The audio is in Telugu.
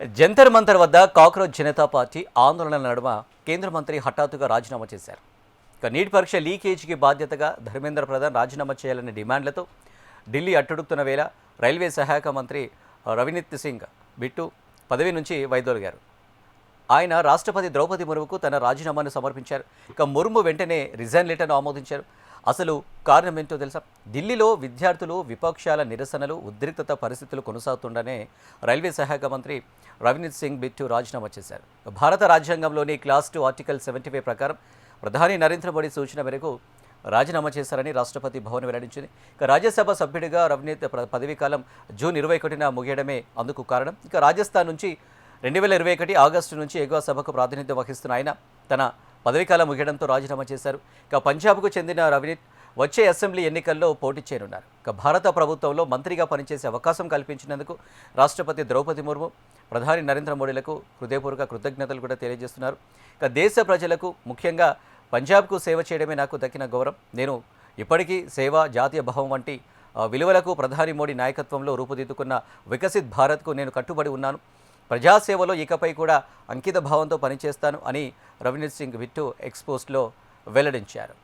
జంతర్ మంతర్ వద్ద కాక్రోచ్ జనతా పార్టీ ఆందోళనల నడుమ కేంద్ర మంత్రి హఠాత్తుగా రాజీనామా చేశారు. ఇక నీట్ పరీక్ష లీకేజీకి బాధ్యతగా ధర్మేంద్ర ప్రధాన్ రాజీనామా చేయాలనే డిమాండ్లతో ఢిల్లీ అట్టుడుకుతున్న వేళ రైల్వే సహాయక మంత్రి రవినీత్ సింగ్ బిట్టు పదవి నుంచి వైదొలిగారు. ఆయన రాష్ట్రపతి ద్రౌపది ముర్ముకు తన రాజీనామాను సమర్పించారు. ఇక ముర్ము వెంటనే రిజైన్ లెటర్ను ఆమోదించారు. అసలు కారణం ఏంటో తెలుసా? ఢిల్లీలో విద్యార్థులు విపక్షాల నిరసనలు ఉద్రిక్తత పరిస్థితులు కొనసాగుతుండనే రైల్వే సహాయక మంత్రి రవినీత్ సింగ్ బిట్టు రాజీనామా చేశారు. భారత రాజ్యాంగంలోని క్లాస్ 2 ఆర్టికల్ 75 ప్రకారం ప్రధాని నరేంద్ర మోడీ సూచన మేరకు రాజీనామా చేశారని రాష్ట్రపతి భవన్ వెల్లడించింది. ఇక రాజ్యసభ సభ్యుడిగా రవినీత్ పదవీకాలం జూన్ 21న ముగియడమే అందుకు కారణం. ఇక రాజస్థాన్ నుంచి 2021 ఆగస్టు నుంచి ఎగువ సభకు ప్రాతినిధ్యం వహిస్తున్న ఆయన తన పదవీకాలం ముగియడంతో రాజీనామా చేశారు. ఇక పంజాబ్కు చెందిన రవినీత్ వచ్చే అసెంబ్లీ ఎన్నికల్లో పోటీ చేయనున్నారు. ఇక భారత ప్రభుత్వంలో మంత్రిగా పనిచేసే అవకాశం కల్పించినందుకు రాష్ట్రపతి ద్రౌపది ముర్ము, ప్రధాని నరేంద్ర మోడీలకు హృదయపూర్వక కృతజ్ఞతలు కూడా తెలియజేస్తున్నారు. ఇక దేశ ప్రజలకు ముఖ్యంగా పంజాబ్కు సేవ చేయడమే నాకు దక్కిన గౌరవం. నేను ఇప్పటికీ సేవ, జాతీయ భావం వంటి విలువలకు ప్రధాని మోడీ నాయకత్వంలో రూపుదిద్దుకున్న వికసిత్ భారత్కు నేను కట్టుబడి ఉన్నాను. ప్రజాసేవలో ఇకపై కూడా అంకిత భావంతో పనిచేస్తాను అని రవినీత్ సింగ్ బిట్టు ఎక్స్ పోస్ట్లో వెల్లడించారు.